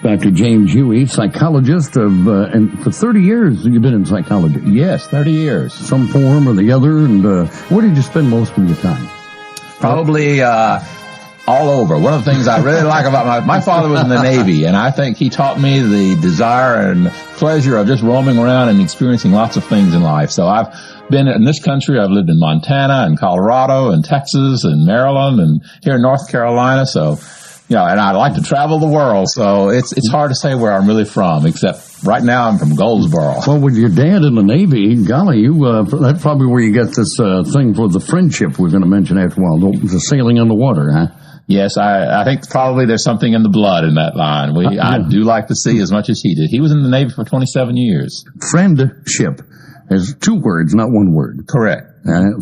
Dr. James Hughey, psychologist and for 30 years you've been in psychology. Yes, 30 years. Some form or the other. And where did you spend most of your time? Probably all over. One of the things I really like about my father was in the Navy, and I think he taught me the desire and pleasure of just roaming around and experiencing lots of things in life. So I've been in this country. I've lived in Montana and Colorado and Texas and Maryland and here in North Carolina. So, and I like to travel the world. So it's hard to say where I'm really from, except right now I'm from Goldsboro. Well, with your dad in the Navy, golly, that's probably where you got this thing for the friendship we're going to mention after a while, the sailing on the water, huh? Yes, I think probably there's something in the blood in that line. I do like the sea as much as he did. He was in the Navy for 27 years. Friendship. There's two words, not one word. Correct.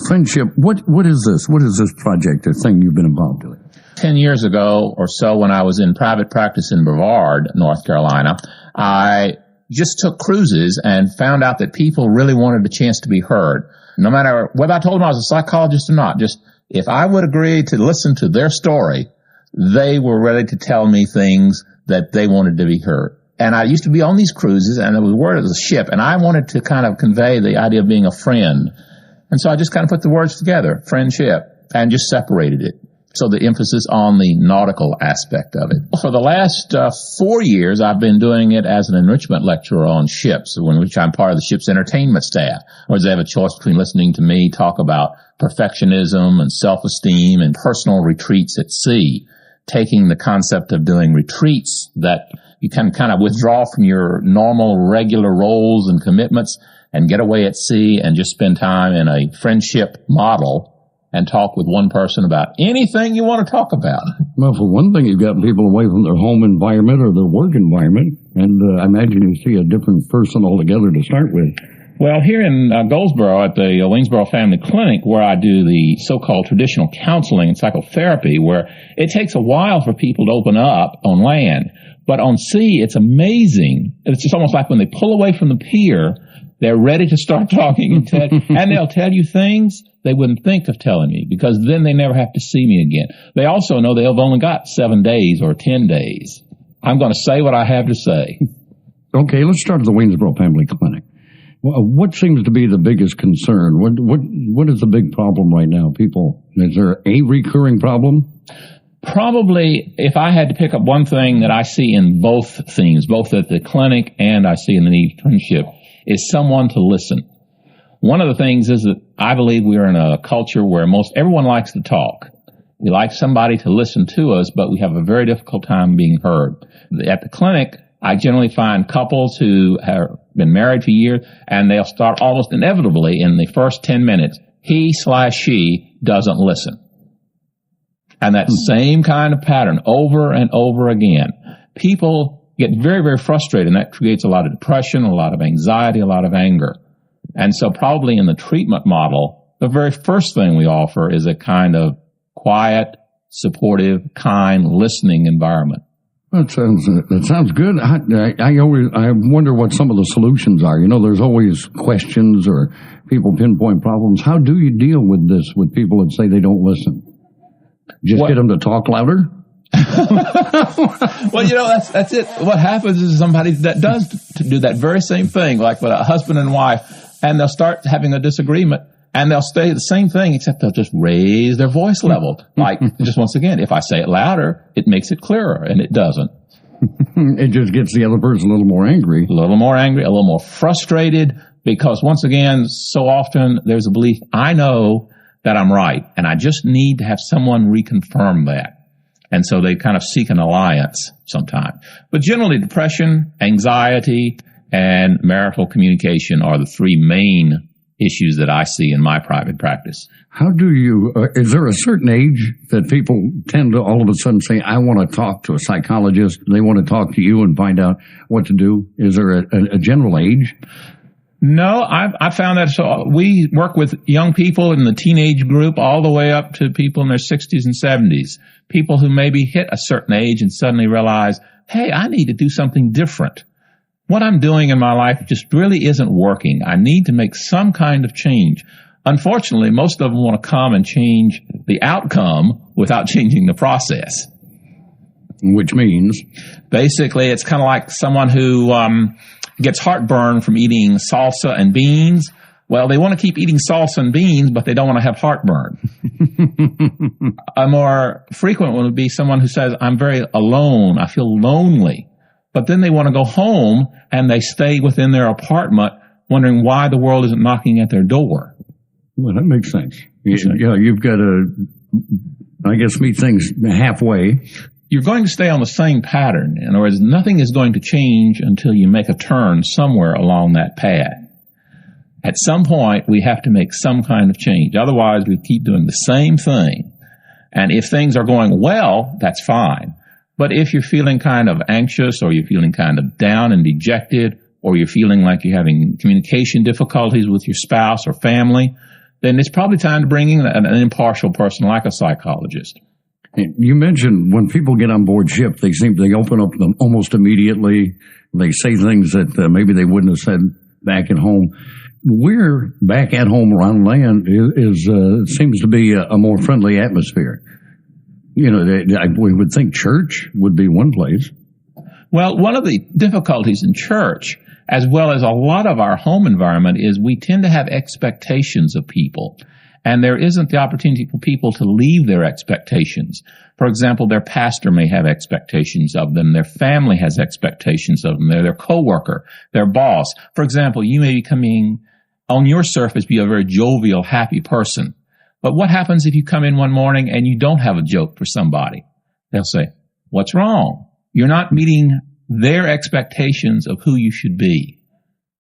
Friendship. What is this? What is this project or thing you've been involved with? 10 years ago or so, when I was in private practice in Brevard, North Carolina, I just took cruises and found out that people really wanted a chance to be heard. No matter whether I told them I was a psychologist or not, just if I would agree to listen to their story, they were ready to tell me things that they wanted to be heard. And I used to be on these cruises, and it was word of the ship, and I wanted to kind of convey the idea of being a friend. And so I just kind of put the words together, friendship, and just separated it. So the emphasis on the nautical aspect of it. For the last 4 years, I've been doing it as an enrichment lecturer on ships, in which I'm part of the ship's entertainment staff, where they have a choice between listening to me talk about perfectionism and self-esteem and personal retreats at sea, taking the concept of doing retreats that you can kind of withdraw from your normal, regular roles and commitments and get away at sea and just spend time in a friendship model and talk with one person about anything you want to talk about. Well, for one thing, you've got people away from their home environment or their work environment, and I imagine you see a different person altogether to start with. Well, here in Goldsboro at the Wingsboro Family Clinic, where I do the so-called traditional counseling and psychotherapy, where it takes a while for people to open up on land. But on sea, it's amazing. It's just almost like when they pull away from the pier, they're ready to start talking and they'll tell you things they wouldn't think of telling me, because then they never have to see me again. They also know they've only got 7 days or 10 days. I'm going to say what I have to say. Okay, let's start at the Wingsboro Family Clinic. What seems to be the biggest concern? What is the big problem right now? Is there a recurring problem? Probably, if I had to pick up one thing that I see in both things, both at the clinic and I see in the need friendship, is someone to listen. One of the things is that I believe we are in a culture where everyone likes to talk. We like somebody to listen to us, but we have a very difficult time being heard. At the clinic, I generally find couples who have been married for years, and they'll start almost inevitably in the first 10 minutes, he/she doesn't listen. And that same kind of pattern over and over again. People get very, very frustrated, and that creates a lot of depression, a lot of anxiety, a lot of anger. And so probably in the treatment model, the very first thing we offer is a kind of quiet, supportive, kind, listening environment. That sounds good. I wonder what some of the solutions are. There's always questions or people pinpoint problems. How do you deal with this with people that say they don't listen? Just get them to talk louder? Well, that's it. What happens is somebody that does do that very same thing, like with a husband and wife, and they'll start having a disagreement, and they'll say the same thing, except they'll just raise their voice level. Like, just once again, if I say it louder, it makes it clearer, and it doesn't. It just gets the other person a little more angry. A little more angry, a little more frustrated, because once again, so often there's a belief, I know that I'm right, and I just need to have someone reconfirm that. And so they kind of seek an alliance sometimes. But generally, depression, anxiety, and marital communication are the three main issues that I see in my private practice. How do you, is there a certain age that people tend to all of a sudden say, I want to talk to a psychologist, they want to talk to you and find out what to do? Is there a general age? No, I found that so we work with young people in the teenage group all the way up to people in their 60s and 70s. People who maybe hit a certain age and suddenly realize, hey, I need to do something different. What I'm doing in my life just really isn't working. I need to make some kind of change. Unfortunately, most of them want to come and change the outcome without changing the process. Which means? Basically, it's kind of like someone who gets heartburn from eating salsa and beans. Well, they want to keep eating salsa and beans, but they don't want to have heartburn. A more frequent one would be someone who says, I'm very alone. I feel lonely. But then they want to go home and they stay within their apartment wondering why the world isn't knocking at their door. Well, that makes sense. You've got to, I guess, meet things halfway. You're going to stay on the same pattern. In other words, nothing is going to change until you make a turn somewhere along that path. At some point, we have to make some kind of change. Otherwise, we keep doing the same thing. And if things are going well, that's fine. But if you're feeling kind of anxious, or you're feeling kind of down and dejected, or you're feeling like you're having communication difficulties with your spouse or family, then it's probably time to bring in an impartial person like a psychologist. You mentioned when people get on board ship, they open up them almost immediately. They say things that maybe they wouldn't have said back at home. We're back at home around land seems to be a more friendly atmosphere. You know, we would think church would be one place. Well, one of the difficulties in church, as well as a lot of our home environment, is we tend to have expectations of people. And there isn't the opportunity for people to leave their expectations. For example, their pastor may have expectations of them. Their family has expectations of them. Their coworker, their boss. For example, you may be coming on your surface, be a very jovial, happy person. But what happens if you come in one morning and you don't have a joke for somebody? They'll say, what's wrong? You're not meeting their expectations of who you should be.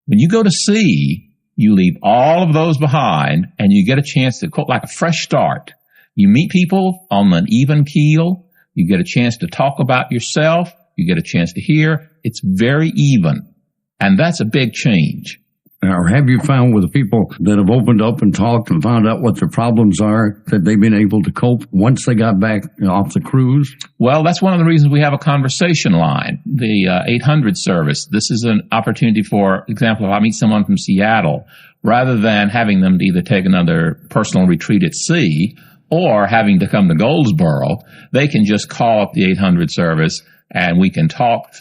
When you go to sea, you leave all of those behind and you get a chance to, quote, like a fresh start. You meet people on an even keel. You get a chance to talk about yourself. You get a chance to hear. It's very even. And that's a big change. Or have you found with the people that have opened up and talked and found out what their problems are, that they've been able to cope once they got back off the cruise? Well, that's one of the reasons we have a conversation line, the 800 service. This is an opportunity, for example, if I meet someone from Seattle, rather than having them to either take another personal retreat at sea or having to come to Goldsboro, they can just call up the 800 service and we can talk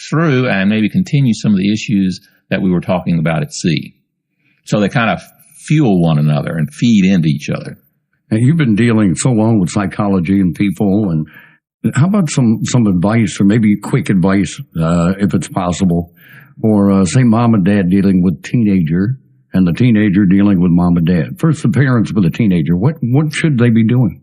through and maybe continue some of the issues that we were talking about at sea. So they kind of fuel one another and feed into each other. And you've been dealing so long with psychology and people, and how about some advice, or maybe quick advice, if it's possible, for, say, mom and dad dealing with teenager, and the teenager dealing with mom and dad. First, the parents with a teenager. What should they be doing?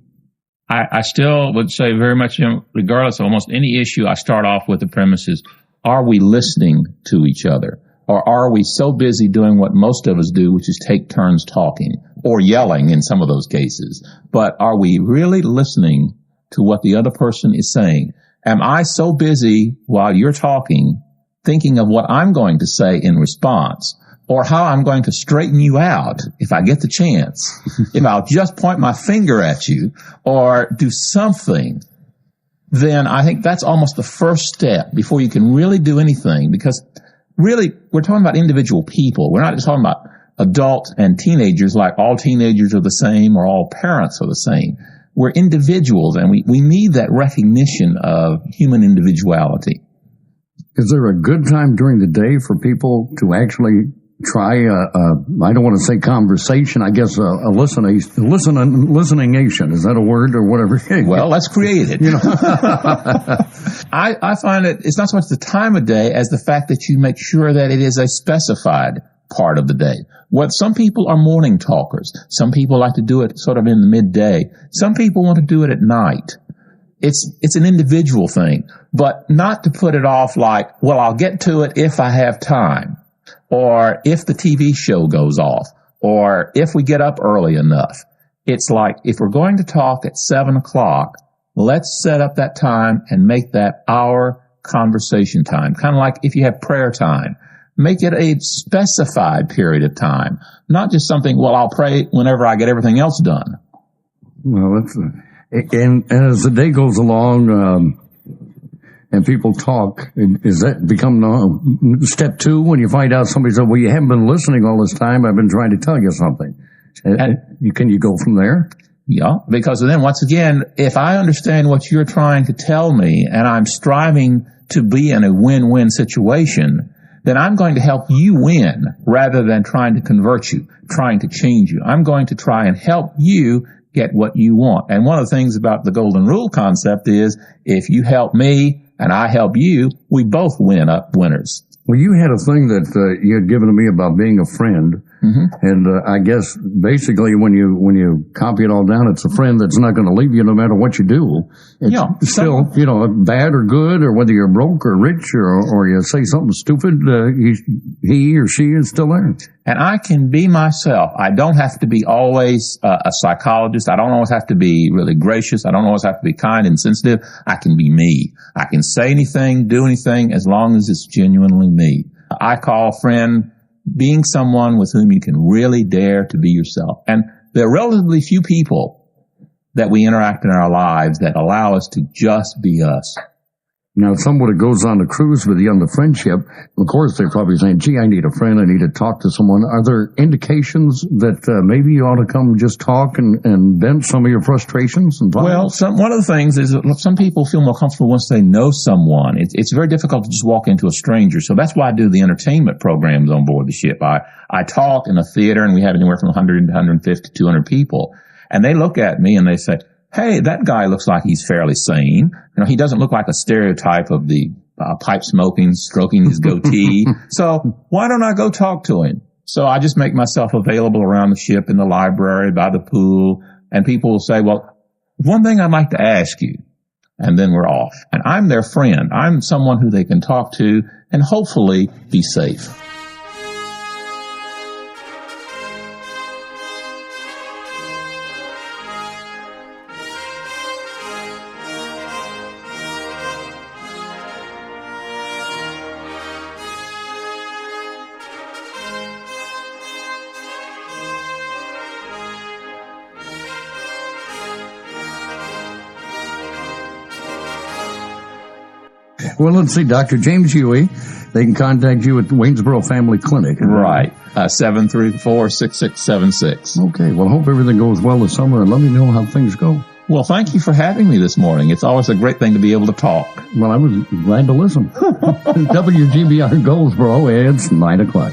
I still would say very much, regardless of almost any issue, I start off with the premises, are we listening to each other? Or are we so busy doing what most of us do, which is take turns talking or yelling in some of those cases? But are we really listening to what the other person is saying? Am I so busy while you're talking thinking of what I'm going to say in response, or how I'm going to straighten you out if I get the chance, if I'll just point my finger at you or do something? Then I think that's almost the first step before you can really do anything, because really, we're talking about individual people. We're not just talking about adults and teenagers, like all teenagers are the same or all parents are the same. We're individuals, and we need that recognition of human individuality. Is there a good time during the day for people to actually try I don't want to say conversation, I guess a listeningation. Is that a word or whatever? Well, let's create it. You know? I find it's not so much the time of day as the fact that you make sure that it is a specified part of the day. What some people are morning talkers. Some people like to do it sort of in the midday. Some people want to do it at night. It's an individual thing, but not to put it off like, well, I'll get to it if I have time, or if the TV show goes off, or if we get up early enough. It's like, if we're going to talk at 7 o'clock, let's set up that time and make that our conversation time. Kind of like if you have prayer time. Make it a specified period of time, not just something, well, I'll pray whenever I get everything else done. Well, and as the day goes along, and people talk, is that become step 2 when you find out somebody said, well, you haven't been listening all this time, I've been trying to tell you something. Can you go from there? Yeah, because then once again, if I understand what you're trying to tell me and I'm striving to be in a win-win situation, then I'm going to help you win rather than trying to convert you, trying to change you. I'm going to try and help you get what you want. And one of the things about the golden rule concept is if you help me and I help you, we both win up winners. Well, you had a thing that you had given to me about being a friend. And I guess basically when you copy it all down, it's a friend that's not going to leave you no matter what you do. It's still, bad or good, or whether you're broke or rich or you say something stupid, he or she is still there. And I can be myself. I don't have to be always a psychologist. I don't always have to be really gracious. I don't always have to be kind and sensitive. I can be me. I can say anything, do anything, as long as it's genuinely me. I call a friend being someone with whom you can really dare to be yourself. And there are relatively few people that we interact in our lives that allow us to just be us. Now, someone that goes on a cruise with you on the friendship, of course, they're probably saying, gee, I need a friend. I need to talk to someone. Are there indications that maybe you ought to come just talk and vent some of your frustrations and problems? Well, one of the things is that some people feel more comfortable once they know someone. It's very difficult to just walk into a stranger. So that's why I do the entertainment programs on board the ship. I talk in a theater, and we have anywhere from 100 to 150 to 200 people. And they look at me and they say, hey, that guy looks like he's fairly sane. He doesn't look like a stereotype of the pipe smoking, stroking his goatee. So why don't I go talk to him? So I just make myself available around the ship, in the library, by the pool, and people will say, well, one thing I'd like to ask you. And then we're off. And I'm their friend. I'm someone who they can talk to and hopefully be safe. Well, let's see, Dr. James Hughey. They can contact you at Waynesboro Family Clinic. Right. 734-6676. Okay. Well, I hope everything goes well this summer, and let me know how things go. Well, thank you for having me this morning. It's always a great thing to be able to talk. Well, I was glad to listen. WGBR Goldsboro, it's 9 o'clock.